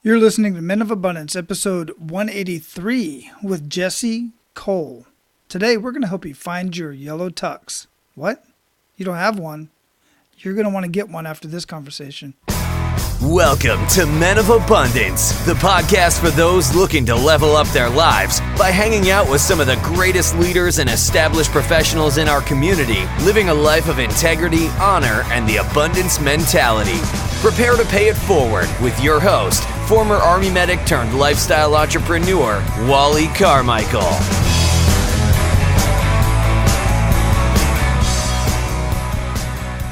You're listening to Men of Abundance, episode 183 with Jesse Cole. Today, we're going to help you find your yellow tux. What? You don't have one? You're going to want to get one after this conversation. Welcome to Men of Abundance, the podcast for those looking to level up their lives by hanging out with some of the greatest leaders and established professionals in our community, living a life of integrity, honor, and the abundance mentality. Prepare to pay it forward with your host, former Army medic turned lifestyle entrepreneur, Wally Carmichael.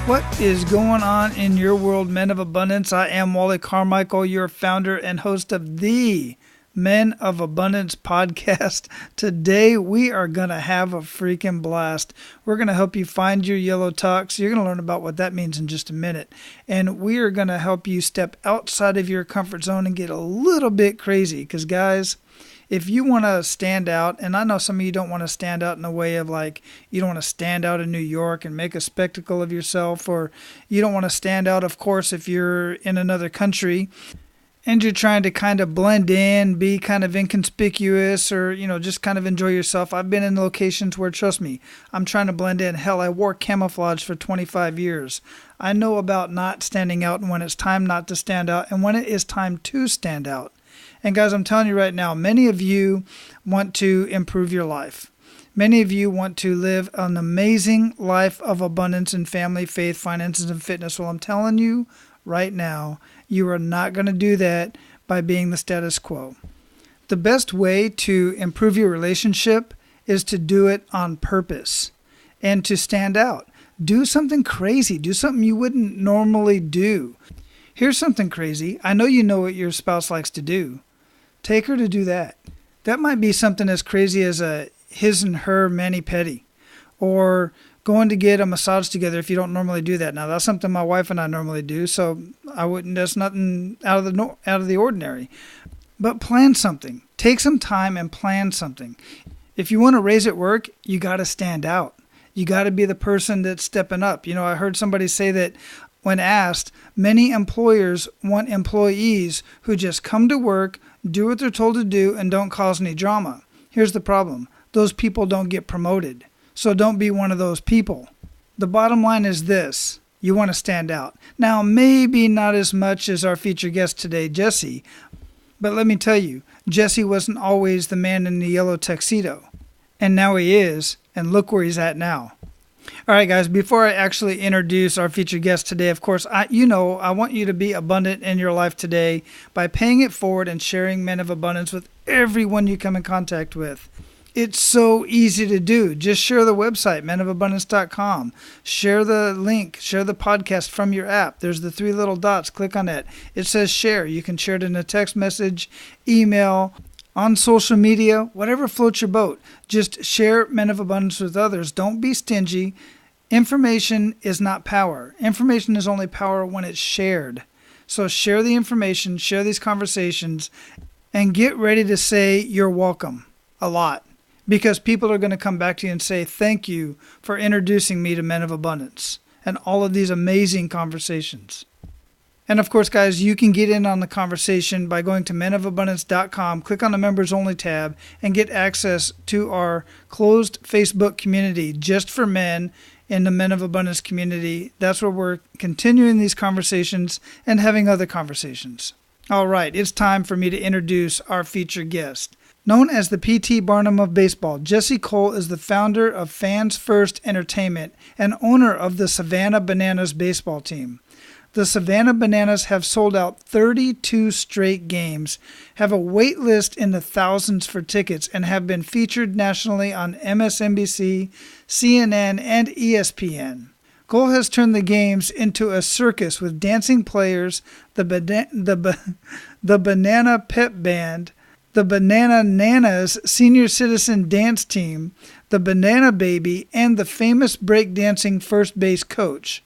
What is going on in your world, Men of Abundance? I am Wally Carmichael, your founder and host of the Men of Abundance podcast. Today, we are going to have a freaking blast. We're going to help you find your yellow tux. You're going to learn about what that means in just a minute. And we are going to help you step outside of your comfort zone and get a little bit crazy. Because, guys, if you want to stand out, and I know some of you don't want to stand out in the way of like, you don't want to stand out in New York and make a spectacle of yourself, or you don't want to stand out, of course, if you're in another country and you're trying to kind of blend in, be kind of inconspicuous, or, you know, just kind of enjoy yourself. I've been in locations where, trust me, I'm trying to blend in. Hell, I wore camouflage for 25 years. I know about not standing out and when it's time not to stand out and when it is time to stand out. And guys, I'm telling you right now, many of you want to improve your life. Many of you want to live an amazing life of abundance in family, faith, finances, and fitness. Well, I'm telling you right now, you are not going to do that by being the status quo. The best way to improve your relationship is to do it on purpose and to stand out. Do something crazy. Do something you wouldn't normally do. Here's something crazy. I know you know what your spouse likes to do. Take her to do that. That might be something as crazy as a his and her mani-pedi, or going to get a massage together if you don't normally do that. Now, that's something my wife and I normally do, so I wouldn't. That's nothing out of the ordinary. But plan something. Take some time and plan something. If you want to raise at work, you got to stand out. You got to be the person that's stepping up. You know, I heard somebody say that when asked, many employers want employees who just come to work, do what they're told to do, and don't cause any drama. Here's the problem. Those people don't get promoted. So don't be one of those people. The bottom line is this. You want to stand out. Now, maybe not as much as our featured guest today, Jesse, but let me tell you, Jesse wasn't always the man in the yellow tuxedo. And now he is, and look where he's at now. All right, guys, before I actually introduce our featured guest today, of course, I want you to be abundant in your life today by paying it forward and sharing Men of Abundance with everyone you come in contact with. It's so easy to do. Just share the website, menofabundance.com. Share the link, share the podcast from your app. There's the 3 little dots. Click on it. It says share. You can share it in a text message, email, on social media, whatever floats your boat. Just share Men of Abundance with others. Don't be stingy. Information is not power. Information is only power when it's shared. So share the information, share these conversations, and get ready to say you're welcome a lot. Because people are going to come back to you and say, thank you for introducing me to Men of Abundance and all of these amazing conversations. And of course, guys, you can get in on the conversation by going to menofabundance.com, click on the Members Only tab, and get access to our closed Facebook community just for men in the Men of Abundance community. That's where we're continuing these conversations and having other conversations. All right, it's time for me to introduce our featured guest. Known as the P.T. Barnum of baseball, Jesse Cole is the founder of Fans First Entertainment and owner of the Savannah Bananas baseball team. The Savannah Bananas have sold out 32 straight games, have a wait list in the thousands for tickets, and have been featured nationally on MSNBC, CNN, and ESPN. Cole has turned the games into a circus with dancing players, the Banana Pep Band, the Banana Nanas Senior Citizen Dance Team, the Banana Baby, and the famous breakdancing first base coach.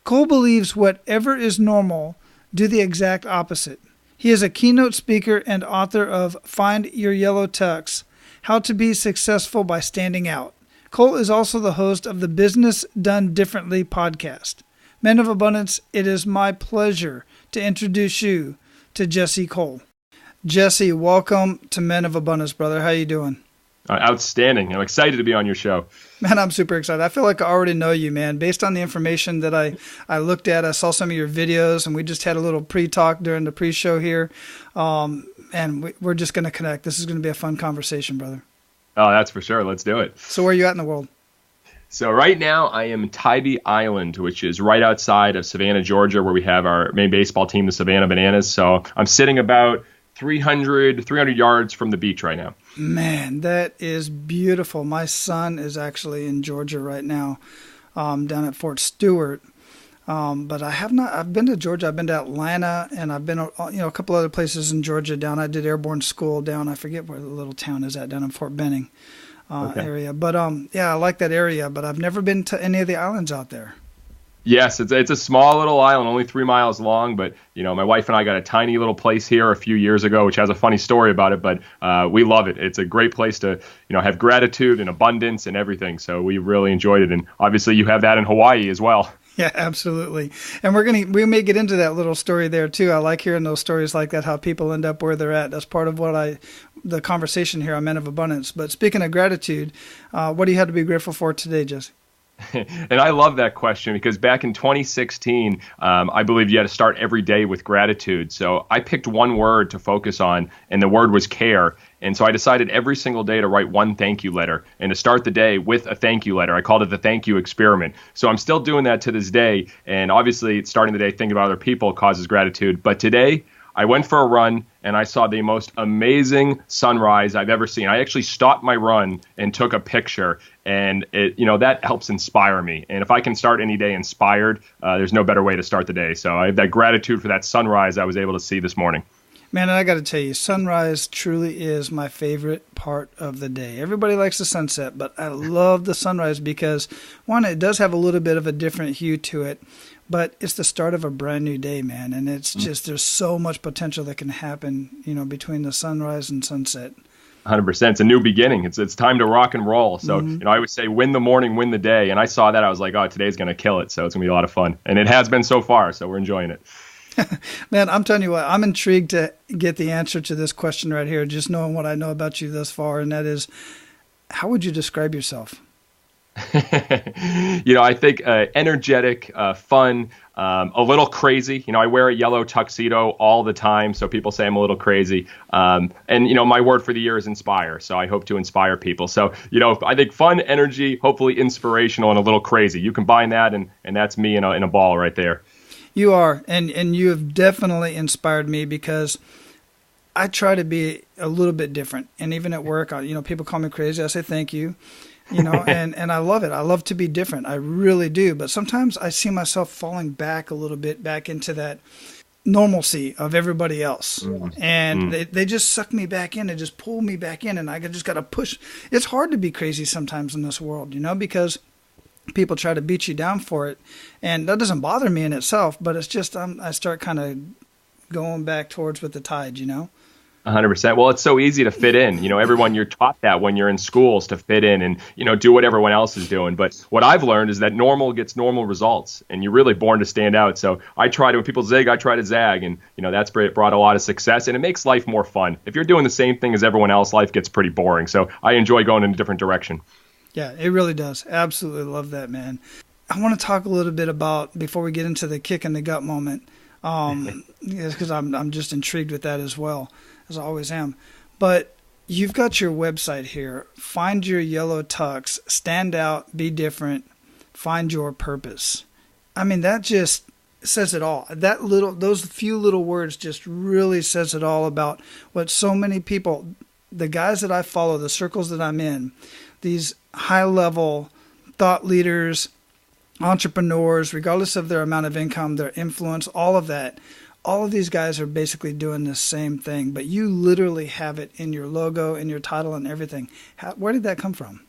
Cole believes whatever is normal, do the exact opposite. He is a keynote speaker and author of Find Your Yellow Tux, How to Be Successful by Standing Out. Cole is also the host of the Business Done Differently podcast. Men of Abundance, it is my pleasure to introduce you to Jesse Cole. Jesse, welcome to Men of Abundance, brother. How you doing? Outstanding. I'm excited to be on your show. Man, I'm super excited. I feel like I already know you, man. Based on the information that I looked at, I saw some of your videos, and we just had a little pre-talk during the pre-show here. And we're just going to connect. This is going to be a fun conversation, brother. Oh, that's for sure. Let's do it. So where are you at in the world? So right now I am in Tybee Island, which is right outside of Savannah, Georgia, where we have our main baseball team, the Savannah Bananas. So I'm sitting about 300 yards from the beach right now. Man, that is beautiful. My son is actually in Georgia right now, down at Fort Stewart. But I have not. I've been to Georgia. I've been to Atlanta, and I've been, a couple other places in Georgia. Down, I did airborne school down. I forget where the little town is at, down in Fort Benning area. But yeah, I like that area. But I've never been to any of the islands out there. Yes, it's a small little island, only 3 miles long. But my wife and I got a tiny little place here a few years ago, which has a funny story about it. But we love it. It's a great place to have gratitude and abundance and everything. So we really enjoyed it, and obviously you have that in Hawaii as well. Yeah, absolutely. And we may get into that little story there too. I like hearing those stories like that, how people end up where they're at. That's part of the conversation here on Men of Abundance. But speaking of gratitude, what do you have to be grateful for today, Jesse? And I love that question because back in 2016, I believe you had to start every day with gratitude. So I picked one word to focus on, and the word was care. And so I decided every single day to write one thank you letter and to start the day with a thank you letter. I called it the thank you experiment. So I'm still doing that to this day. And obviously, starting the day thinking about other people causes gratitude. But today, I went for a run and I saw the most amazing sunrise I've ever seen. I actually stopped my run and took a picture, and that helps inspire me. And if I can start any day inspired, there's no better way to start the day. So I have that gratitude for that sunrise I was able to see this morning. Man, I got to tell you, sunrise truly is my favorite part of the day. Everybody likes the sunset, but I love the sunrise because, one, it does have a little bit of a different hue to it, but it's the start of a brand new day, man. And it's just, there's so much potential that can happen, between the sunrise and sunset. 100%. It's a new beginning. It's time to rock and roll. So, I always say win the morning, win the day. And I saw that. I was like, oh, today's going to kill it. So it's going to be a lot of fun. And it has been so far. So we're enjoying it. Man, I'm telling you what, I'm intrigued to get the answer to this question right here, just knowing what I know about you thus far. And that is, how would you describe yourself? I think energetic, fun, a little crazy. I wear a yellow tuxedo all the time, so people say I'm a little crazy. And my word for the year is inspire. So I hope to inspire people. So, I think fun, energy, hopefully inspirational, and a little crazy. You combine that, and that's me in a ball right there. You are, and you have definitely inspired me because I try to be a little bit different. And even at work, people call me crazy. I say thank you. And I love it. I love to be different. I really do. But sometimes I see myself falling back a little bit, back into that normalcy of everybody else. And they just suck me back in and just pull me back in. And I just got to push. It's hard to be crazy sometimes in this world, because people try to beat you down for it. And that doesn't bother me in itself. But it's just I start kind of going back towards with the tide, 100%. Well, it's so easy to fit in. Everyone, you're taught that when you're in schools to fit in and, do what everyone else is doing. But what I've learned is that normal gets normal results, and you're really born to stand out. So I try to, when people zig, I try to zag, and, that's brought a lot of success, and it makes life more fun. If you're doing the same thing as everyone else, life gets pretty boring. So I enjoy going in a different direction. Yeah, it really does. Absolutely love that, man. I want to talk a little bit about, before we get into the kick in the gut moment, because I'm just intrigued with that as well, as I always am. But you've got your website here. Find your yellow tux. Stand out. Be different. Find your purpose. I mean, that just says it all. Those few little words just really says it all about what so many people, the guys that I follow, the circles that I'm in, these high-level thought leaders, entrepreneurs, regardless of their amount of income, their influence, all of that. All of these guys are basically doing the same thing, but you literally have it in your logo, in your title, and everything. Where did that come from?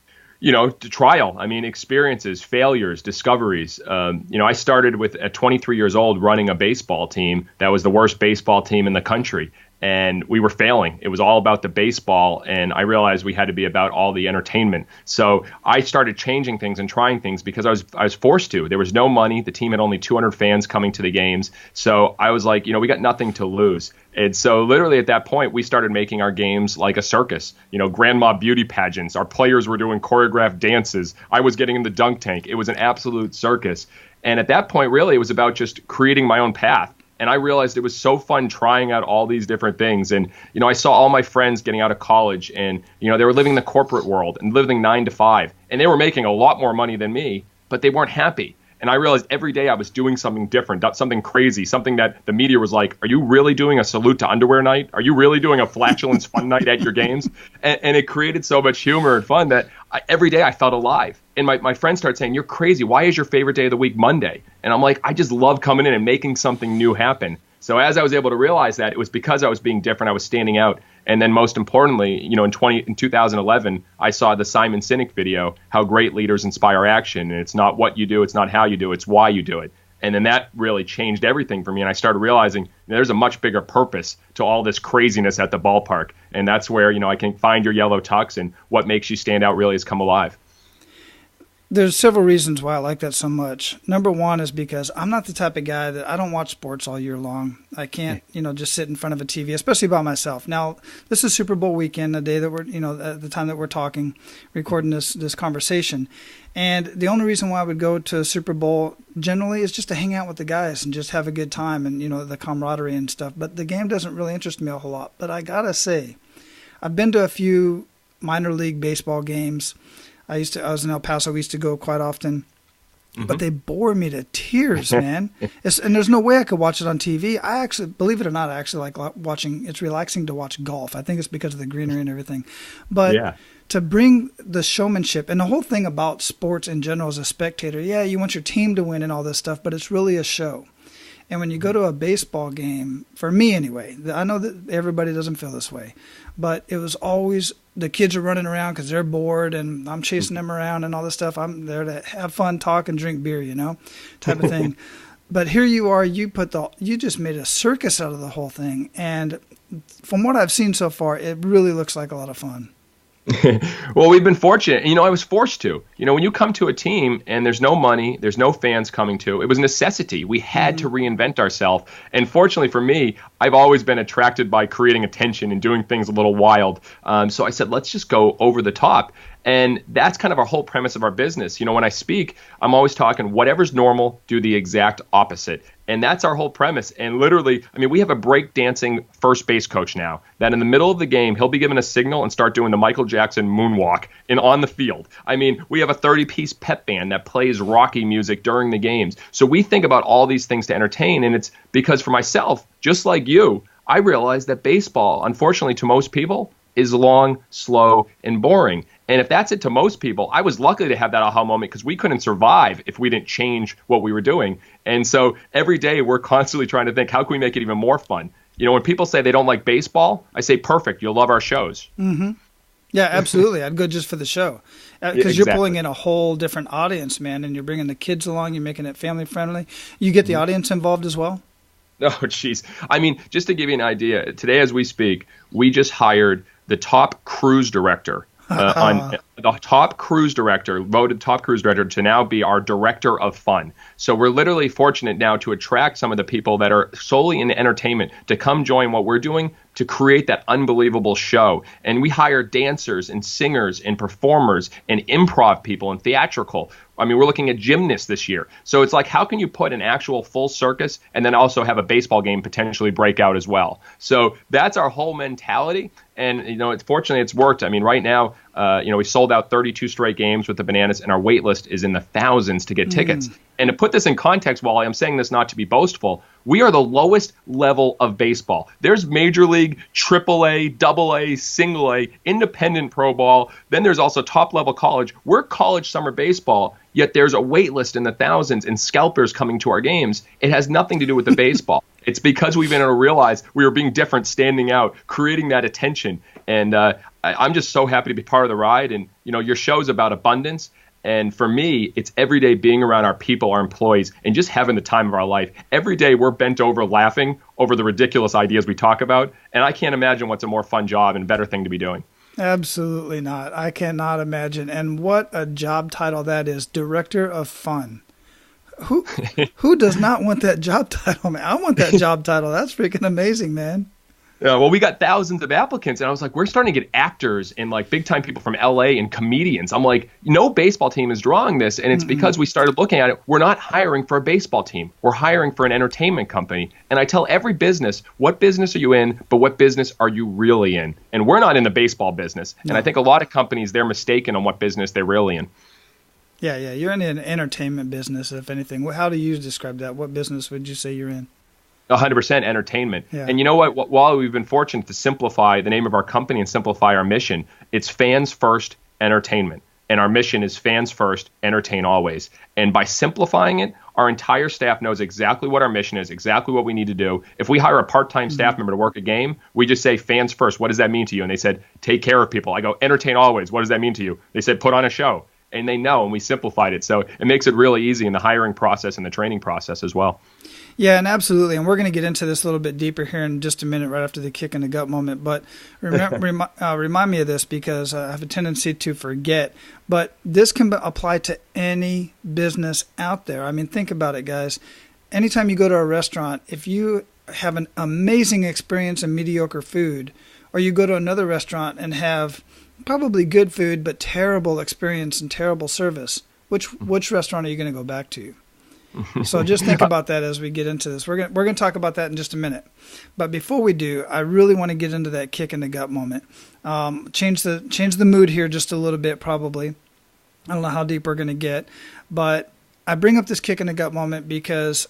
Trial. Experiences, failures, discoveries. I started at 23 years old running a baseball team that was the worst baseball team in the country. and we were failing. It was all about the baseball, and I realized we had to be about all the entertainment. So I started changing things and trying things because I was forced to. There was no money. The team had only 200 fans coming to the games. So I was like, we got nothing to lose. And so literally at that point, we started making our games like a circus, grandma beauty pageants. Our players were doing choreographed dances. I was getting in the dunk tank. It was an absolute circus. And at that point, really, it was about just creating my own path. And I realized it was so fun trying out all these different things. And, I saw all my friends getting out of college and, they were living the corporate world and living 9 to 5. And they were making a lot more money than me, but they weren't happy. And I realized every day I was doing something different, something crazy, something that the media was like, are you really doing a salute to underwear night? Are you really doing a flatulence fun night at your games? And it created so much humor and fun that every day I felt alive. And my friends started saying, you're crazy. Why is your favorite day of the week Monday? And I'm like, I just love coming in and making something new happen. So as I was able to realize that, it was because I was being different. I was standing out. And then most importantly, in 2011, I saw the Simon Sinek video, How Great Leaders Inspire Action. And it's not what you do, it's not how you do, it's why you do it. And then that really changed everything for me. And I started realizing there's a much bigger purpose to all this craziness at the ballpark. And that's where, I can find your yellow tux, and what makes you stand out really has come alive. There's several reasons why I like that so much. Number one is because I'm not the type of guy that I don't watch sports all year long. I can't, just sit in front of a TV, especially by myself. Now, this is Super Bowl weekend, the day that we're, at the time that we're talking, recording this conversation. And the only reason why I would go to a Super Bowl generally is just to hang out with the guys and just have a good time and, the camaraderie and stuff. But the game doesn't really interest me a whole lot. But I got to say, I've been to a few minor league baseball games. I was in El Paso. We used to go quite often, but they bore me to tears, man. And there's no way I could watch it on TV. I actually, believe it or not, I actually like watching. It's relaxing to watch golf. I think it's because of the greenery and everything. But to bring the showmanship and the whole thing about sports in general as a spectator, you want your team to win and all this stuff, but it's really a show. And when you go to a baseball game, for me anyway, I know that everybody doesn't feel this way, but it was always the kids are running around because they're bored and I'm chasing them around and all this stuff. I'm there to have fun, talk, and drink beer, type of thing. But here you are, you just made a circus out of the whole thing. And from what I've seen so far, it really looks like a lot of fun. Well, we've been fortunate. I was forced to. When you come to a team and there's no money, there's no fans coming to, it was a necessity. We had to reinvent ourselves. And fortunately for me, I've always been attracted by creating attention and doing things a little wild. So I said, let's just go over the top. And that's kind of our whole premise of our business. When I speak, I'm always talking whatever's normal, do the exact opposite. And that's our whole premise. And literally, we have a breakdancing first base coach now that in the middle of the game, he'll be given a signal and start doing the Michael Jackson moonwalk on the field. We have a 30-piece pep band that plays Rocky music during the games. So we think about all these things to entertain. And it's because for myself, just like you, I realized that baseball, unfortunately to most people, is long, slow, and boring. And if that's it to most people, I was lucky to have that aha moment because we couldn't survive if we didn't change what we were doing. And so every day we're constantly trying to think, how can we make it even more fun? When people say they don't like baseball, I say, perfect, you'll love our shows. Mm-hmm. Yeah, absolutely. I'd go just for the show because you're pulling in a whole different audience, man, and you're bringing the kids along, you're making it family friendly. You get the audience involved as well? Oh, geez. Just to give you an idea, today as we speak, we just hired the top cruise director the top cruise director, voted top cruise director to now be our director of fun. So we're literally fortunate now to attract some of the people that are solely in entertainment to come join what we're doing to create that unbelievable show. And we hire dancers and singers and performers and improv people and theatrical. We're looking at gymnasts this year. So it's like, how can you put an actual full circus and then also have a baseball game potentially break out as well? So that's our whole mentality. And, fortunately, it's worked. Right now, we sold out 32 straight games with the Bananas, and our wait list is in the thousands to get tickets. And to put this in context, while I am saying this not to be boastful, we are the lowest level of baseball. There's Major League, AAA, AA, Single A, Independent Pro Ball. Then there's also top-level college. We're college summer baseball, yet there's a wait list in the thousands and scalpers coming to our games. It has nothing to do with the baseball. It's because we've been able to realize we were being different, standing out, creating that attention. And I'm just so happy to be part of the ride. And, your show is about abundance. And for me, it's every day being around our people, our employees, and just having the time of our life. Every day we're bent over laughing over the ridiculous ideas we talk about. And I can't imagine what's a more fun job and better thing to be doing. Absolutely not. I cannot imagine. And what a job title that is, Director of Fun. Who does not want that job title, man? I want that job title. That's freaking amazing, man. Yeah, well, we got thousands of applicants, and I was like, we're starting to get actors and like big time people from LA and comedians. I'm like, no baseball team is drawing this, and it's because we started looking at it. We're not hiring for a baseball team. We're hiring for an entertainment company. And I tell every business, what business are you in, but what business are you really in? And we're not in the baseball business. No. And I think a lot of companies, they're mistaken on what business they're really in. Yeah, you're in an entertainment business, if anything. How do you describe that? What business would you say you're in? 100% entertainment. Yeah. And you know what? While we've been fortunate to simplify the name of our company and simplify our mission, it's fans first entertainment. And our mission is fans first, entertain always. And by simplifying it, our entire staff knows exactly what our mission is, exactly what we need to do. If we hire a part-time staff member to work a game, we just say fans first. What does that mean to you? And they said, take care of people. I go, entertain always. What does that mean to you? They said, put on a show. And they know, and we simplified it. So it makes it really easy in the hiring process and the training process as well. Yeah, and absolutely. And we're going to get into this a little bit deeper here in just a minute, right after the kick in the gut moment. But remind me of this, because I have a tendency to forget. But this can apply to any business out there. I mean, think about it, guys. Anytime you go to a restaurant, if you have an amazing experience and mediocre food, or you go to another restaurant and have probably good food but terrible experience and terrible service, which restaurant are you going to go back to? So just think about that as we get into this. We're going to talk about that in just a minute. But before we do, I really want to get into that kick in the gut moment. Change the mood here just a little bit, probably. I don't know how deep we're going to get, but I bring up this kick in the gut moment because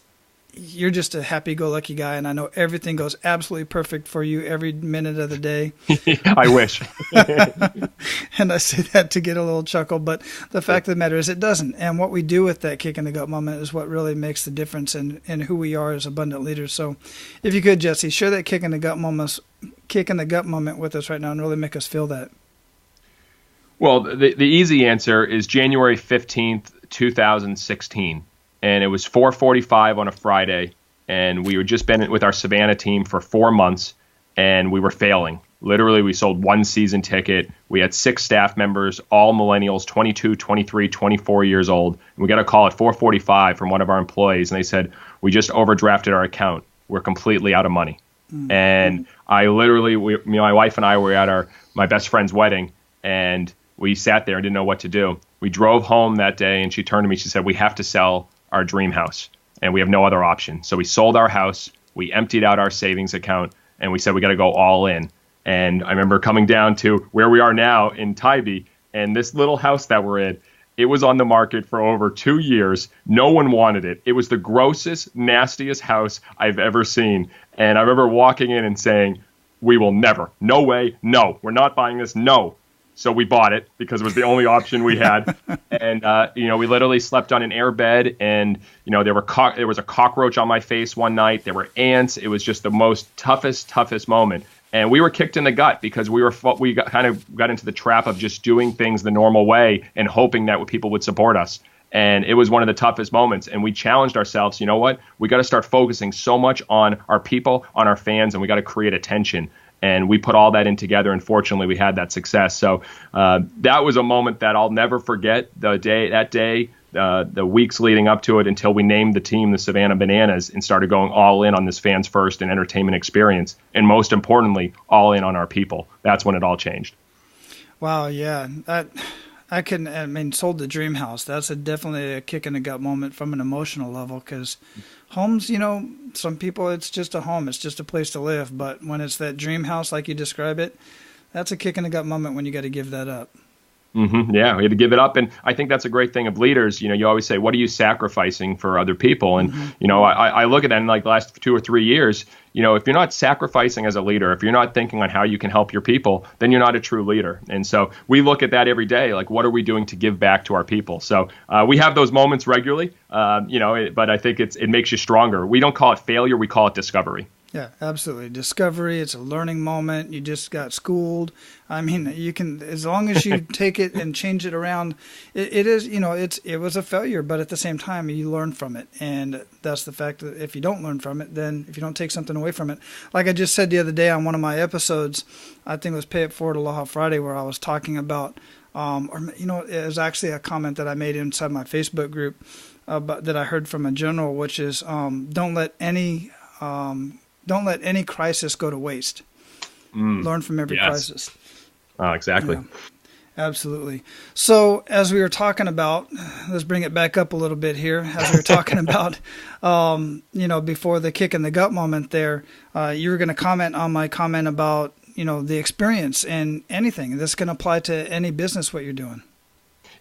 you're just a happy-go-lucky guy, and I know everything goes absolutely perfect for you every minute of the day. I wish. And I say that to get a little chuckle, but the fact of the matter is it doesn't. And what we do with that kick in the gut moment is what really makes the difference in who we are as abundant leaders. So if you could, Jesse, share that kick in the gut moment with us right now and really make us feel that. Well, the easy answer is January 15th, 2016. And it was 4:45 on a Friday, and we had just been with our Savannah team for 4 months, and we were failing. Literally, we sold one season ticket. We had 6 staff members, all millennials, 22, 23, 24 years old. And we got a call at 4:45 from one of our employees, and they said, we just overdrafted our account. We're completely out of money. Mm-hmm. And I literally, my wife and I were at my best friend's wedding, and we sat there and didn't know what to do. We drove home that day, and she turned to me, she said, we have to sell our dream house, and we have no other option. So we sold our house, we emptied out our savings account, and we said we got to go all in. And I remember coming down to where we are now in Tybee, and this little house that we're in, it was on the market for over 2 years. No one wanted it. It was the grossest, nastiest house I've ever seen. And I remember walking in and saying, we will never, no way, no, we're not buying this, no. So we bought it because it was the only option we had. And, we literally slept on an air bed, and, there was a cockroach on my face one night. There were ants. It was just the most toughest moment. And we were kicked in the gut because we got into the trap of just doing things the normal way and hoping that people would support us. And it was one of the toughest moments. And we challenged ourselves, you know what? We got to start focusing so much on our people, on our fans, and we got to create attention. And we put all that in together, and fortunately, we had that success. So that was a moment that I'll never forget. The weeks leading up to it, until we named the team the Savannah Bananas and started going all in on this fans first and entertainment experience, and most importantly, all in on our people. That's when it all changed. Wow, yeah, sold the dream house. That's definitely a kick in the gut moment from an emotional level, because homes, some people, it's just a home. It's just a place to live. But when it's that dream house, like you describe it, that's a kick in the gut moment when you got to give that up. Mm-hmm. Yeah, we had to give it up. And I think that's a great thing of leaders. You always say, what are you sacrificing for other people? And, I look at that in like the last 2 or 3 years, if you're not sacrificing as a leader, if you're not thinking on how you can help your people, then you're not a true leader. And so we look at that every day, like, what are we doing to give back to our people? So we have those moments regularly, but I think it makes you stronger. We don't call it failure. We call it discovery. Yeah, absolutely. Discovery, it's a learning moment. You just got schooled. I mean, you can, as long as you take it and change it around, it is, it was a failure, but at the same time, you learn from it. And that's the fact that if you don't learn from it, then if you don't take something away from it, like I just said the other day on one of my episodes, I think it was Pay It Forward Aloha Friday, where I was talking about, it was actually a comment that I made inside my Facebook group that I heard from a general, which is don't let any crisis go to waste. Learn from every crisis. Oh, exactly. Yeah, absolutely. So as we were talking about, let's bring it back up a little bit here. As we were talking about, before the kick in the gut moment there, you were going to comment on my comment about, the experience in anything. This can apply to any business, what you're doing.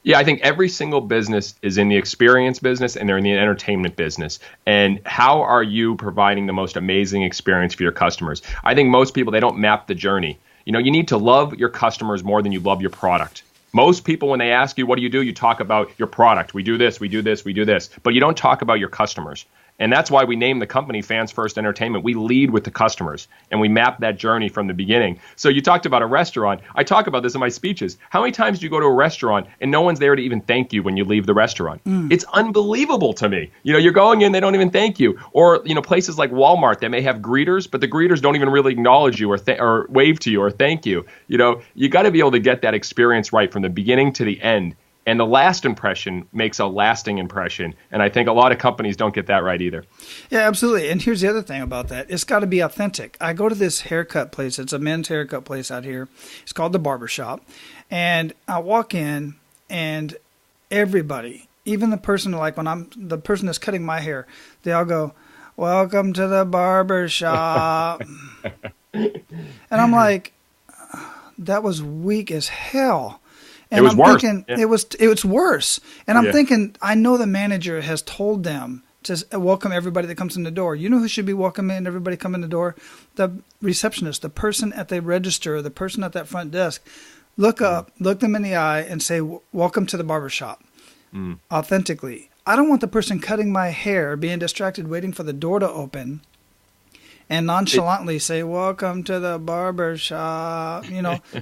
Yeah, I think every single business is in the experience business and they're in the entertainment business. And how are you providing the most amazing experience for your customers? I think most people, they don't map the journey. You need to love your customers more than you love your product. Most people, when they ask you, what do? You talk about your product. We do this, we do this, we do this. But you don't talk about your customers. And that's why we named the company Fans First Entertainment. We lead with the customers, and we map that journey from the beginning. So you talked about a restaurant. I talk about this in my speeches. How many times do you go to a restaurant and no one's there to even thank you when you leave the restaurant? It's unbelievable to me. You're going in, they don't even thank you. Or, places like Walmart, they may have greeters, but the greeters don't even really acknowledge you or wave to you or thank you. You got to be able to get that experience right from the beginning to the end. And the last impression makes a lasting impression. And I think a lot of companies don't get that right either. Yeah, absolutely. And here's the other thing about that. It's got to be authentic. I go to this haircut place. It's a men's haircut place out here. It's called The Barber Shop. And I walk in and everybody, even the person, like when the person that's cutting my hair, they all go, "Welcome to the barber shop." And I'm like, that was weak as hell. And it was worse. Thinking, yeah. It was worse. And I'm thinking, I know the manager has told them to welcome everybody that comes in the door. You know who should be welcoming everybody come in the door? The receptionist, the person at the register, the person at that front desk. Look up, look them in the eye, and say, "Welcome to the barbershop." Authentically. I don't want the person cutting my hair being distracted, waiting for the door to open, and nonchalantly say, "Welcome to the barber shop."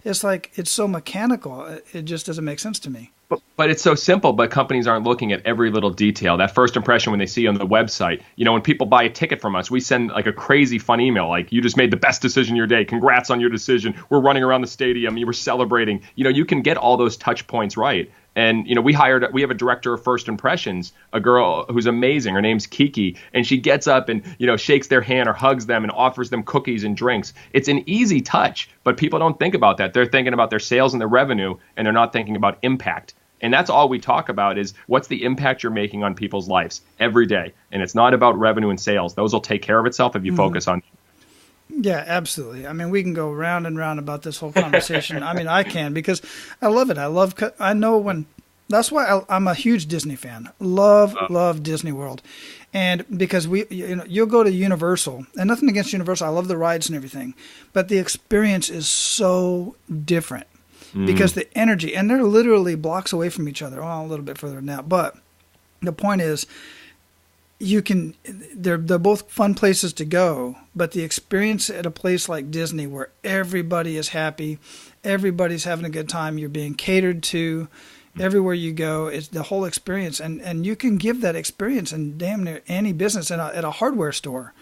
It's like, it's so mechanical. It just doesn't make sense to me. But it's so simple, but companies aren't looking at every little detail. That first impression when they see you on the website, when people buy a ticket from us, we send like a crazy fun email, like, "You just made the best decision of your day. Congrats on your decision. We're running around the stadium. You were celebrating." You can get all those touch points right. And, we have a director of first impressions, a girl who's amazing. Her name's Kiki. And she gets up and, shakes their hand or hugs them and offers them cookies and drinks. It's an easy touch, but people don't think about that. They're thinking about their sales and their revenue, and they're not thinking about impact. And that's all we talk about is what's the impact you're making on people's lives every day. And it's not about revenue and sales. Those will take care of itself if you focus on. Yeah, absolutely. I mean, we can go round and round about this whole conversation. I mean, I can, because I love it. That's why I'm a huge Disney fan. Love Disney World. And because you'll go to Universal, and nothing against Universal. I love the rides and everything, but the experience is so different because the energy, and they're literally blocks away from each other. Well, a little bit further than that, but the point is, they're both fun places to go, but the experience at a place like Disney where everybody is happy, everybody's having a good time, you're being catered to everywhere you go, it's the whole experience. And you can give that experience in damn near any business at a hardware store.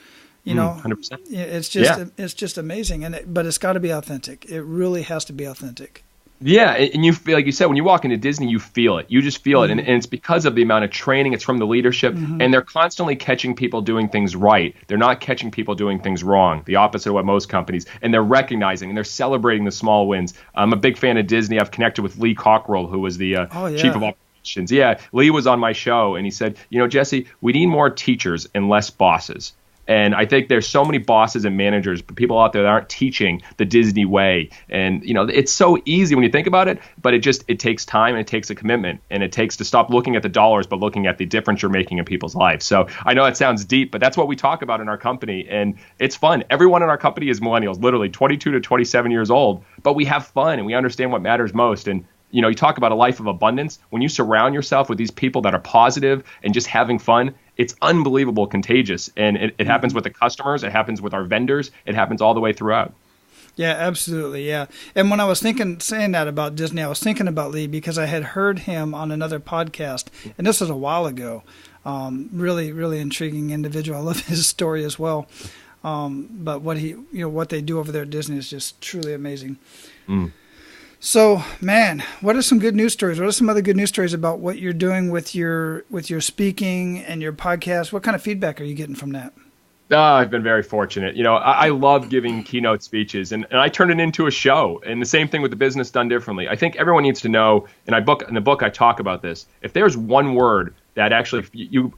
100%. It's just amazing. But it's got to be authentic. It really has to be authentic. Yeah, and you feel, like you said, when you walk into Disney, you feel it. You just feel it, and it's because of the amount of training. It's from the leadership, and they're constantly catching people doing things right. They're not catching people doing things wrong, the opposite of what most companies, and they're recognizing and they're celebrating the small wins. I'm a big fan of Disney. I've connected with Lee Cockrell, who was the chief of operations. Yeah, Lee was on my show, and he said, Jesse, we need more teachers and less bosses. And I think there's so many bosses and managers, but people out there that aren't teaching the Disney way. And, it's so easy when you think about it, but it takes time and it takes a commitment, and it takes to stop looking at the dollars, but looking at the difference you're making in people's lives. So I know it sounds deep, but that's what we talk about in our company. And it's fun. Everyone in our company is millennials, literally 22 to 27 years old, but we have fun and we understand what matters most. And you talk about a life of abundance. When you surround yourself with these people that are positive and just having fun, it's unbelievable contagious. And it happens with the customers. It happens with our vendors. It happens all the way throughout. Yeah, absolutely. Yeah. And when I was saying that about Disney, I was thinking about Lee because I had heard him on another podcast, and this was a while ago. Really, really intriguing individual. I love his story as well. But what they do over there at Disney is just truly amazing. So, man, what are some good news stories? What are some other good news stories about what you're doing with your speaking and your podcast? What kind of feedback are you getting from that? I've been very fortunate. I love giving keynote speeches, and I turn it into a show. And the same thing with the business done differently. I think everyone needs to know, and in the book I talk about this. If there's one word that actually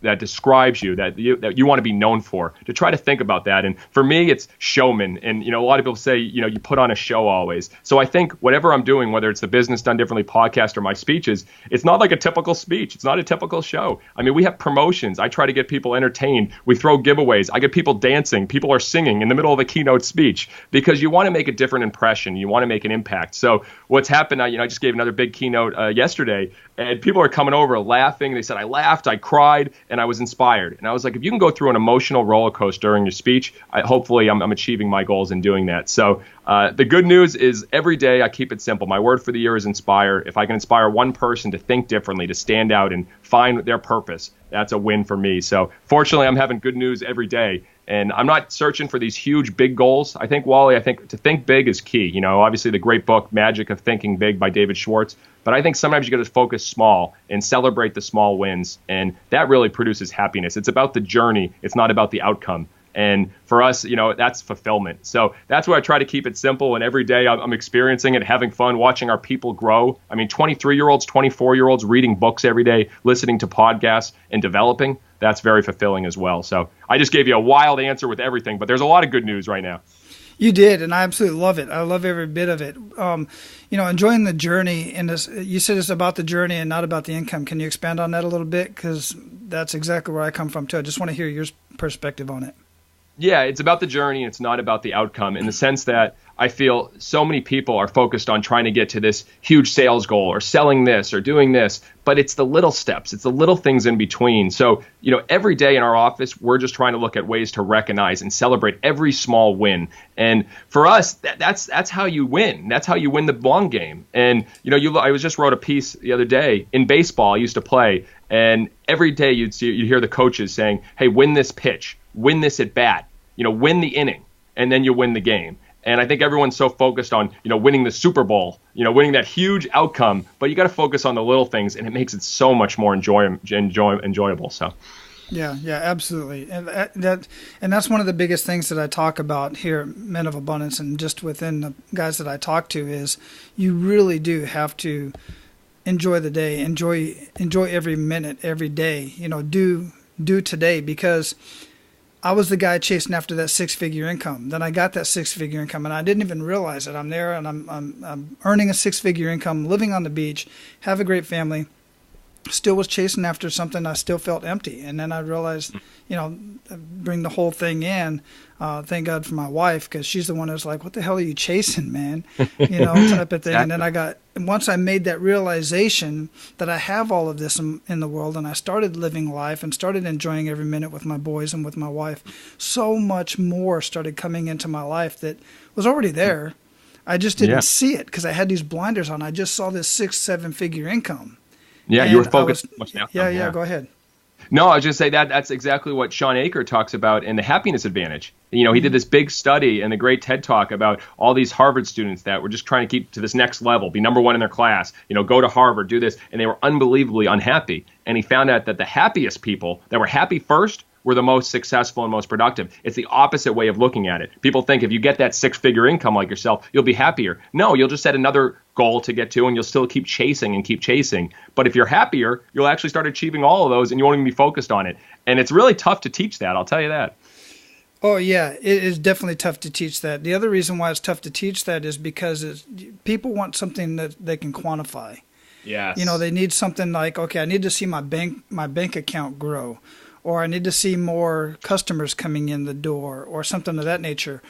that describes you, that you want to be known for, to try to think about that. And for me, it's showman. And a lot of people say you put on a show always. So I think whatever I'm doing, whether it's the Business Done Differently podcast or my speeches, it's not like a typical speech. It's not a typical show. I mean, we have promotions. I try to get people entertained. We throw giveaways. I get people dancing. People are singing in the middle of a keynote speech because you want to make a different impression. You want to make an impact. So what's happened? I just gave another big keynote yesterday, and people are coming over laughing. They said I laughed, I cried, and I was inspired. And I was like, if you can go through an emotional roller coaster during your speech, hopefully I'm achieving my goals in doing that. So the good news is every day I keep it simple. My word for the year is inspire. If I can inspire one person to think differently, to stand out and find their purpose, that's a win for me. So fortunately, I'm having good news every day. And I'm not searching for these huge, big goals. I think, Wally, to think big is key. Obviously the great book, Magic of Thinking Big by David Schwartz. But I think sometimes you got to focus small and celebrate the small wins. And that really produces happiness. It's about the journey. It's not about the outcome. And for us, that's fulfillment. So that's why I try to keep it simple. And every day I'm experiencing it, having fun, watching our people grow. I mean, 23-year-olds, 24-year-olds reading books every day, listening to podcasts and developing. That's very fulfilling as well. So I just gave you a wild answer with everything, but there's a lot of good news right now. You did, and I absolutely love it. I love every bit of it. Enjoying the journey. And you said it's about the journey and not about the income. Can you expand on that a little bit? Because that's exactly where I come from, too. I just want to hear your perspective on it. Yeah, it's about the journey. It's not about the outcome, in the sense that I feel so many people are focused on trying to get to this huge sales goal or selling this or doing this, but it's the little steps. It's the little things in between. So, every day in our office, we're just trying to look at ways to recognize and celebrate every small win. And for us, that's how you win. That's how you win the long game. And, I just wrote a piece the other day in baseball. I used to play, and every day you'd hear the coaches saying, hey, win this pitch, win this at bat, win the inning, and then you win the game. And I think everyone's so focused on, winning the Super Bowl, winning that huge outcome, but you got to focus on the little things, and it makes it so much more enjoyable. So, yeah, absolutely. And that's one of the biggest things that I talk about here at Men of Abundance, and just within the guys that I talk to, is you really do have to enjoy the day, enjoy every minute, every day. Do today, because I was the guy chasing after that six-figure income. Then I got that six-figure income, and I didn't even realize it. I'm there, and I'm earning a six-figure income, living on the beach, have a great family. Still was chasing after something. I still felt empty, and then I realized, bring the whole thing in. Thank God for my wife, because she's the one that's like, "What the hell are you chasing, man?" Type of thing. Exactly. And then once I made that realization that I have all of this in the world, and I started living life and started enjoying every minute with my boys and with my wife, so much more started coming into my life that was already there. I just didn't see it because I had these blinders on. I just saw this 6-7 figure income. Yeah, you were focused much now. Yeah, go ahead. No, I was just say that's exactly what Sean Aker talks about in the Happiness Advantage. He did this big study and the great TED Talk about all these Harvard students that were just trying to keep to this next level, be number one in their class, go to Harvard, do this, and they were unbelievably unhappy. And he found out that the happiest people that were happy first were the most successful and most productive. It's the opposite way of looking at it. People think if you get that six-figure income like yourself, you'll be happier. No, you'll just set another goal to get to, and you'll still keep chasing. But if you're happier, you'll actually start achieving all of those, and you won't even be focused on it. And it's really tough to teach that, I'll tell you that. Oh, yeah, it is definitely tough to teach that. The other reason why it's tough to teach that is because people want something that they can quantify. Yes. They need something like, okay, I need to see my bank account grow, or I need to see more customers coming in the door, or something of that nature.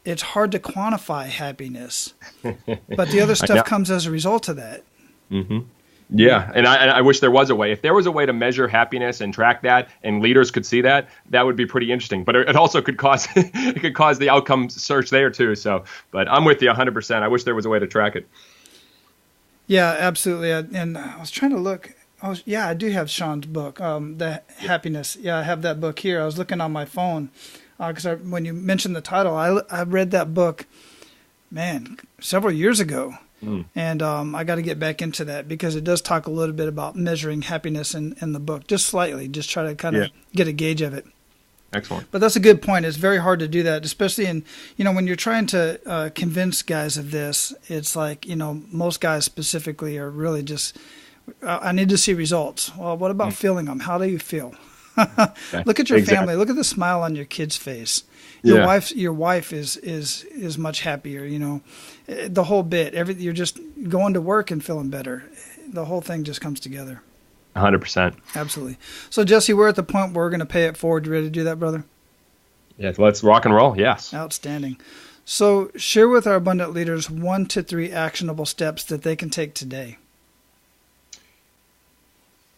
It's hard to quantify happiness, but the other stuff comes as a result of that. Mm-hmm. Yeah, and I wish there was a way. If there was a way to measure happiness and track that, and leaders could see that, that would be pretty interesting. But it also could cause it could cause the outcome search there too. So, but I'm with you 100%. I wish there was a way to track it. Yeah, absolutely. And I was trying to look. I do have Sean's book, The Happiness. Yeah, I have that book here. I was looking on my phone because when you mentioned the title, I read that book, man, several years ago. And I got to get back into that because it does talk a little bit about measuring happiness in the book, just slightly, just try to kind of get a gauge of it. Excellent. But that's a good point. It's very hard to do that, especially when you're trying to convince guys of this. It's like, most guys specifically are really just, I need to see results. Well, what about feeling them? How do you feel? Look at your family. Look at the smile on your kid's face. Your wife is much happier, the whole bit. You're just going to work and feeling better. The whole thing just comes together. 100%. Absolutely. So Jesse, we're at the point where we're going to pay it forward. You ready to do that, brother? Yeah, let's rock and roll. Yes. Outstanding. So share with our abundant leaders 1 to 3 actionable steps that they can take today.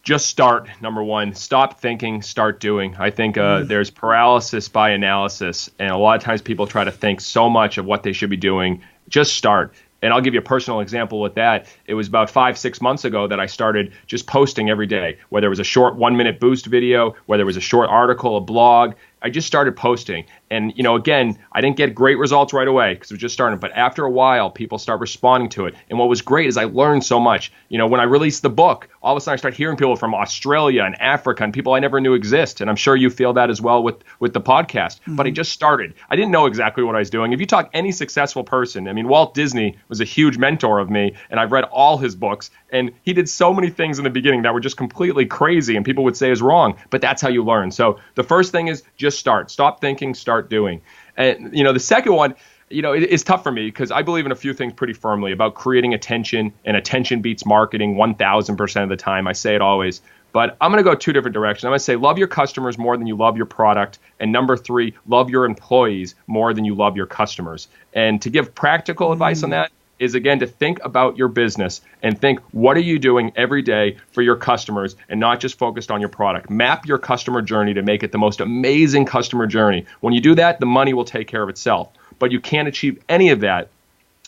Just start, number one. Stop thinking, start doing. I think there's paralysis by analysis, and a lot of times people try to think so much of what they should be doing. Just start. And I'll give you a personal example with that. It was about 5-6 months ago that I started just posting every day, whether it was a short 1-minute boost video, whether it was a short article, a blog. I just started posting. And, again, I didn't get great results right away because it was just starting. But after a while, people start responding to it. And what was great is I learned so much. When I released the book, all of a sudden I started hearing people from Australia and Africa and people I never knew exist. And I'm sure you feel that as well with the podcast. Mm-hmm. But I just started. I didn't know exactly what I was doing. If you talk any successful person, Walt Disney was a huge mentor of me. And I've read all his books. And he did so many things in the beginning that were just completely crazy and people would say is wrong. But that's how you learn. So the first thing is just start. Stop thinking, start doing. And, the second one, it's tough for me because I believe in a few things pretty firmly about creating attention, and attention beats marketing 1,000% of the time. I say it always. But I'm going to go 2 different directions. I'm going to say love your customers more than you love your product. And number 3, love your employees more than you love your customers. And to give practical advice on that is, again, to think about your business and think, what are you doing every day for your customers, and not just focused on your product. Map your customer journey to make it the most amazing customer journey. When you do that, the money will take care of itself. But you can't achieve any of that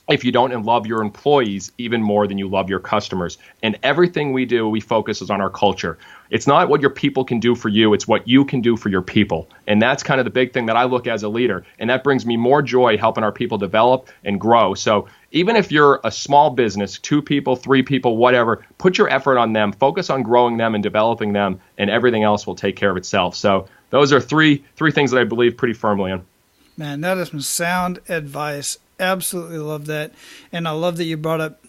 if you don't love your employees even more than you love your customers. And everything we do, we focus on our culture. It's not what your people can do for you, it's what you can do for your people. And that's kind of the big thing that I look as a leader. And that brings me more joy helping our people develop and grow. So even if you're a small business, 2 people, 3 people, whatever, put your effort on them, focus on growing them and developing them, and everything else will take care of itself. So those are three things that I believe pretty firmly in. Man, that is some sound advice. Absolutely love that. And I love that you brought up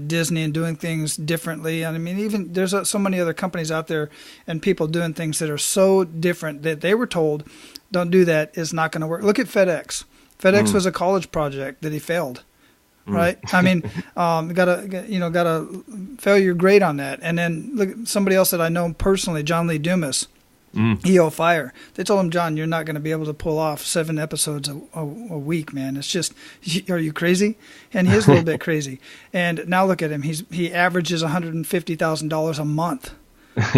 Disney and doing things differently. Even there's so many other companies out there and people doing things that are so different that they were told, don't do that, it's not going to work. Look at FedEx. FedEx was a college project that he failed. Right? Gotta failure grade on that. And then look at somebody else that I know personally, John Lee Dumas. EO Fire. They told him, John, you're not going to be able to pull off 7 episodes a week, man. It's just, are you crazy? And he is a little bit crazy. And now look at him. He averages $150,000 a month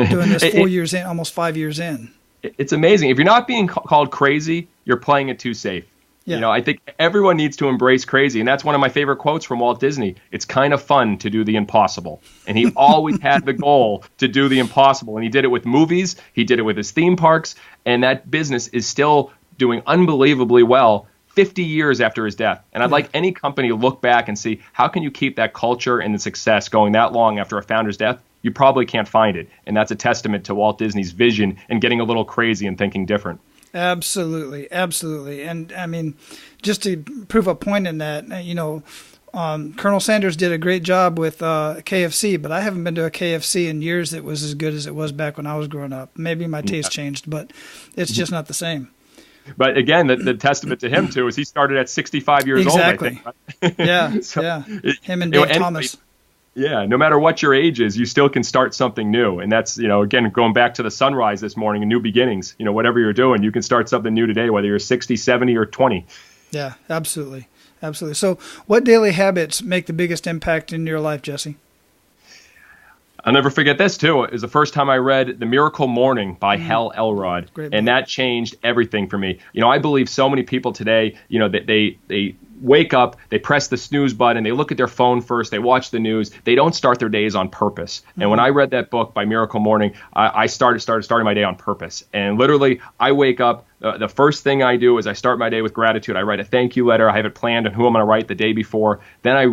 doing this 4 years in, almost 5 years in. It's amazing. If you're not being called crazy, you're playing it too safe. Yeah. I think everyone needs to embrace crazy. And that's one of my favorite quotes from Walt Disney. It's kind of fun to do the impossible. And he always had the goal to do the impossible. And he did it with movies. He did it with his theme parks. And that business is still doing unbelievably well 50 years after his death. And I'd like any company to look back and see, how can you keep that culture and the success going that long after a founder's death? You probably can't find it. And that's a testament to Walt Disney's vision and getting a little crazy and thinking different. Absolutely. And just to prove a point in that, Colonel Sanders did a great job with KFC, but I haven't been to a KFC in years that was as good as it was back when I was growing up. Maybe my taste changed, but it's just not the same. But again, the testament to him too is he started at 65 years old. I think, right? Yeah. Him and Dave Thomas. Yeah, no matter what your age is, you still can start something new. And that's, again, going back to the sunrise this morning and new beginnings, whatever you're doing, you can start something new today, whether you're 60, 70, or 20. Yeah, absolutely. So what daily habits make the biggest impact in your life, Jesse? I'll never forget this, too. It was the first time I read The Miracle Morning by Hal Elrod, and that changed everything for me. I believe so many people today, that they wake up, they press the snooze button, they look at their phone first, they watch the news, they don't start their days on purpose. And when I read that book by Miracle Morning, I started my day on purpose. And literally, I wake up, the first thing I do is I start my day with gratitude. I write a thank you letter. I have it planned on who I'm going to write the day before. Then I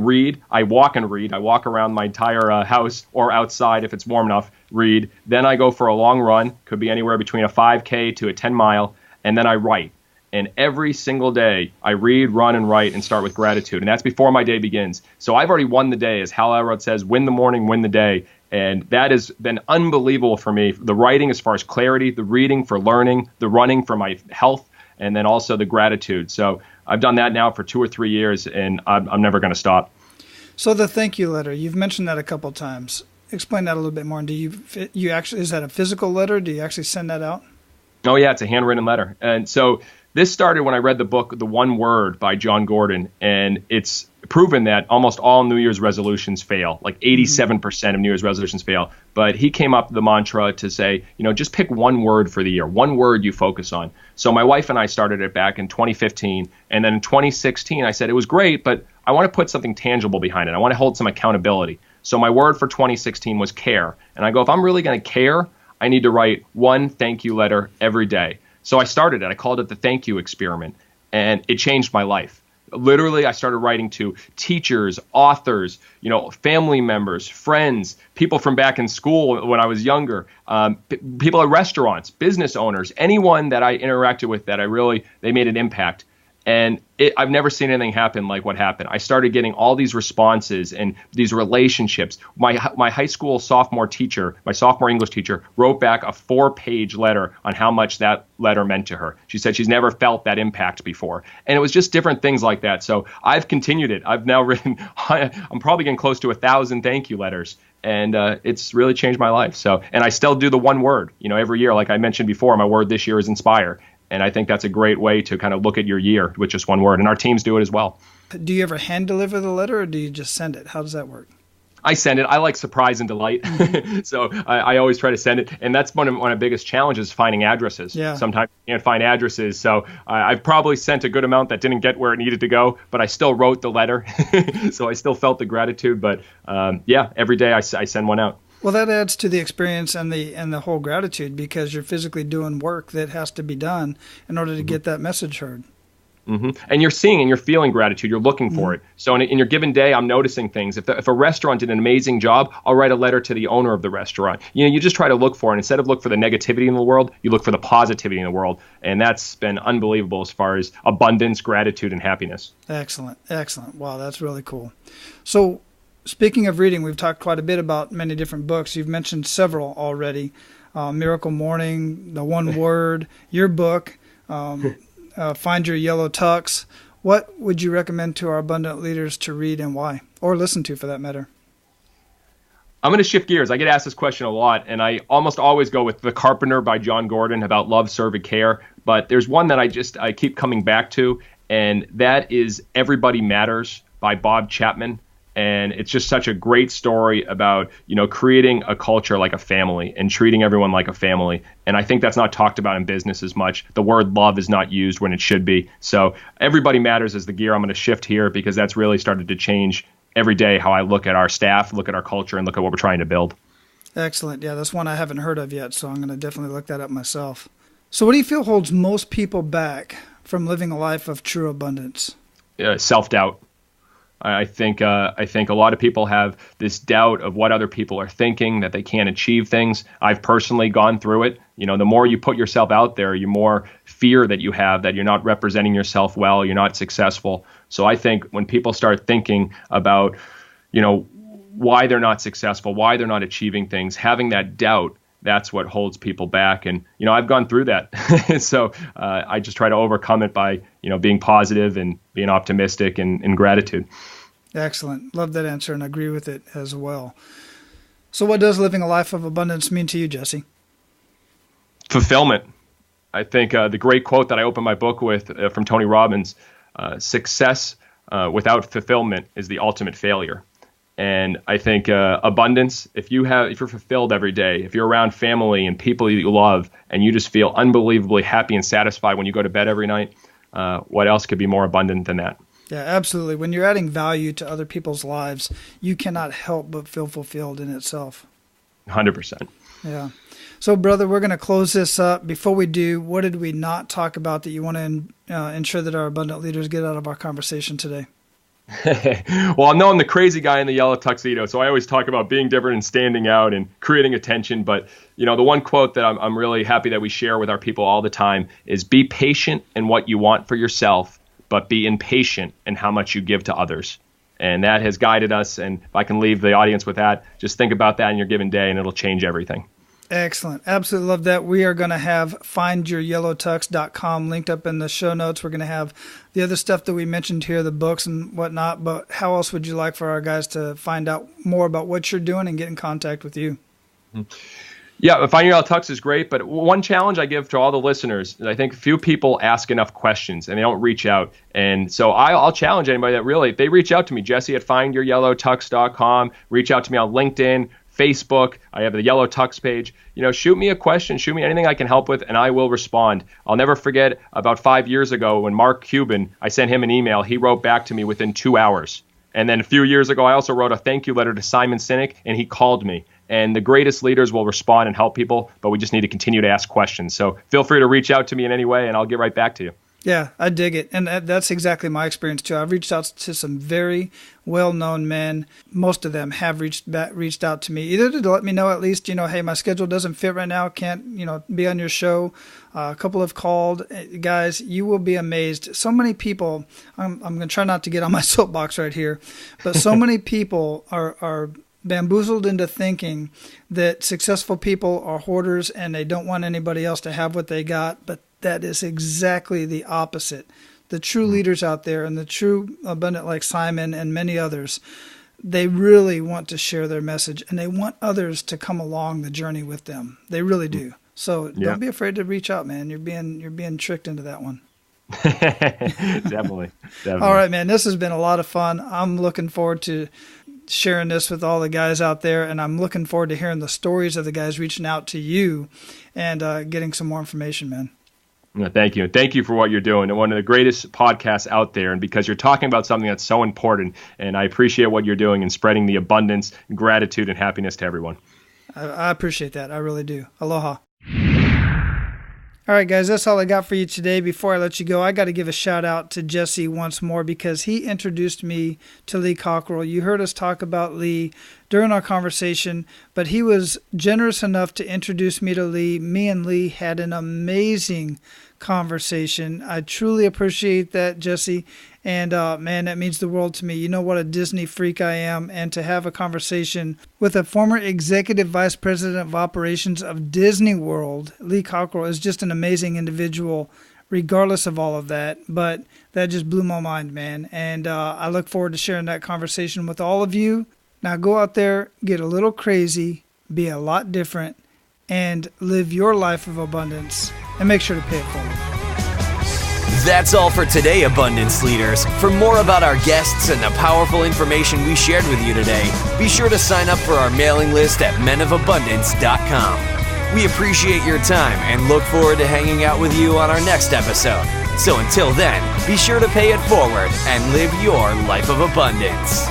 walk around my entire house or outside if it's warm enough, read. Then I go for a long run, could be anywhere between a 5K to a 10 mile, and then I write. And every single day, I read, run, and write and start with gratitude. And that's before my day begins. So I've already won the day. As Hal Elrod says, win the morning, win the day. And that has been unbelievable for me. The writing as far as clarity, the reading for learning, the running for my health, and then also the gratitude. So I've done that now for 2 or 3 years, and I'm never going to stop. So the thank you letter, you've mentioned that a couple of times. Explain that a little bit more. And do you actually, is that a physical letter? Do you actually send that out? Oh, yeah, it's a handwritten letter. And so this started when I read the book, The One Word by John Gordon, and it's proven that almost all New Year's resolutions fail, like 87% of New Year's resolutions fail. But he came up with the mantra to say, just pick one word for the year, one word you focus on. So my wife and I started it back in 2015, and then in 2016, I said it was great, but I want to put something tangible behind it. I want to hold some accountability. So my word for 2016 was care. And I go, if I'm really going to care, I need to write one thank you letter every day. So I started it. I called it the Thank You Experiment, and it changed my life. Literally, I started writing to teachers, authors, family members, friends, people from back in school when I was younger, people at restaurants, business owners, anyone that I interacted with that they made an impact. And I've never seen anything happen like what happened. I started getting all these responses and these relationships. My high school sophomore English teacher, wrote back a 4-page letter on how much that letter meant to her. She said she's never felt that impact before. And it was just different things like that. So I've continued it. I've now written, I'm probably getting close to 1,000 thank you letters. And it's really changed my life. So, and I still do the one word, every year. Like I mentioned before, my word this year is inspire. And I think that's a great way to kind of look at your year with just one word. And our teams do it as well. Do you ever hand deliver the letter, or do you just send it? How does that work? I send it. I like surprise and delight. So I always try to send it. And that's one of the biggest challenges, finding addresses. Yeah. Sometimes you can't find addresses. So I've probably sent a good amount that didn't get where it needed to go, but I still wrote the letter. So I still felt the gratitude. But every day I send one out. Well, that adds to the experience and the whole gratitude, because you're physically doing work that has to be done in order to get that message heard. Mm-hmm. And you're seeing and you're feeling gratitude. You're looking for it. So in your given day, I'm noticing things. If a restaurant did an amazing job, I'll write a letter to the owner of the restaurant. You just try to look for it. Instead of look for the negativity in the world, you look for the positivity in the world. And that's been unbelievable as far as abundance, gratitude, and happiness. Excellent. Wow, that's really cool. So speaking of reading, we've talked quite a bit about many different books. You've mentioned several already. Miracle Morning, The One Word, your book, Find Your Yellow Tux. What would you recommend to our abundant leaders to read, and why? Or listen to, for that matter? I'm going to shift gears. I get asked this question a lot, and I almost always go with The Carpenter by John Gordon about love, serve, and care. But there's one that I keep coming back to, and that is Everybody Matters by Bob Chapman. And it's just such a great story about, creating a culture like a family and treating everyone like a family. And I think that's not talked about in business as much. The word love is not used when it should be. So Everybody Matters is the gear I'm going to shift here, because that's really started to change every day how I look at our staff, look at our culture, and look at what we're trying to build. Excellent. Yeah, that's one I haven't heard of yet, so I'm going to definitely look that up myself. So what do you feel holds most people back from living a life of true abundance? Self-doubt. I think a lot of people have this doubt of what other people are thinking, that they can't achieve things. I've personally gone through it. The more you put yourself out there, the more fear that you have that you're not representing yourself well, you're not successful. So I think when people start thinking about, why they're not successful, why they're not achieving things, having that doubt, that's what holds people back. And, I've gone through that. So I just try to overcome it by, being positive and being optimistic and gratitude. Excellent. Love that answer and agree with it as well. So what does living a life of abundance mean to you, Jesse? Fulfillment. I think the great quote that I open my book with from Tony Robbins, success without fulfillment is the ultimate failure. And I think abundance, if you're fulfilled every day, if you're around family and people you love, and you just feel unbelievably happy and satisfied when you go to bed every night, what else could be more abundant than that? Yeah, absolutely. When you're adding value to other people's lives, you cannot help but feel fulfilled in itself. 100%. Yeah. So, brother, we're going to close this up. Before we do, what did we not talk about that you want to ensure that our abundant leaders get out of our conversation today? Well, I'm known the crazy guy in the yellow tuxedo, so I always talk about being different and standing out and creating attention. But, the one quote that I'm really happy that we share with our people all the time is be patient in what you want for yourself, but be impatient in how much you give to others. And that has guided us. And if I can leave the audience with that, just think about that in your given day, and it'll change everything. Excellent. Absolutely love that. We are going to have findyouryellowtux.com linked up in the show notes. We're going to have the other stuff that we mentioned here, the books and whatnot. But how else would you like for our guys to find out more about what you're doing and get in contact with you? Yeah, Find Your Yellow Tux is great. But one challenge I give to all the listeners is I think few people ask enough questions and they don't reach out. And so I'll challenge anybody that really, if they reach out to me, Jesse at findyouryellowtux.com, reach out to me on LinkedIn, Facebook. I have the Yellow Tux page. Shoot me a question, shoot me anything I can help with, and I will respond. I'll never forget about 5 years ago when Mark Cuban, I sent him an email. He wrote back to me within 2 hours. And then a few years ago, I also wrote a thank you letter to Simon Sinek, and he called me. And the greatest leaders will respond and help people, but we just need to continue to ask questions. So feel free to reach out to me in any way, and I'll get right back to you. Yeah, I dig it. And that's exactly my experience, too. I've reached out to some very well-known men. Most of them have reached out to me, either to let me know at least, hey, my schedule doesn't fit right now, can't, be on your show. A couple have called. Guys, you will be amazed. So many people, I'm going to try not to get on my soapbox right here, but so many people are bamboozled into thinking that successful people are hoarders and they don't want anybody else to have what they got, but that is exactly the opposite. The true leaders out there and the true abundant like Simon and many others, they really want to share their message and they want others to come along the journey with them. They really do. So don't be afraid to reach out, man. You're being tricked into that one. Definitely. All right, man. This has been a lot of fun. I'm looking forward to sharing this with all the guys out there, and I'm looking forward to hearing the stories of the guys reaching out to you and getting some more information, man. Thank you. Thank you for what you're doing. And one of the greatest podcasts out there. And because you're talking about something that's so important. And I appreciate what you're doing and spreading the abundance, gratitude, and happiness to everyone. I appreciate that. I really do. Aloha. All right, guys, that's all I got for you today. Before I let you go, I got to give a shout out to Jesse once more because he introduced me to Lee Cockrell. You heard us talk about Lee during our conversation, but he was generous enough to introduce me to Lee. Me and Lee had an amazing conversation. I truly appreciate that, Jesse. And man, that means the world to me. You know what a Disney freak I am. And to have a conversation with a former executive vice president of operations of Disney World, Lee Cockrell, is just an amazing individual, regardless of all of that. But that just blew my mind, man. And I look forward to sharing that conversation with all of you. Now go out there, get a little crazy, be a lot different, and live your life of abundance. And make sure to pay it forward. That's all for today, Abundance Leaders. For more about our guests and the powerful information we shared with you today, be sure to sign up for our mailing list at menofabundance.com. We appreciate your time and look forward to hanging out with you on our next episode. So until then, be sure to pay it forward and live your life of abundance.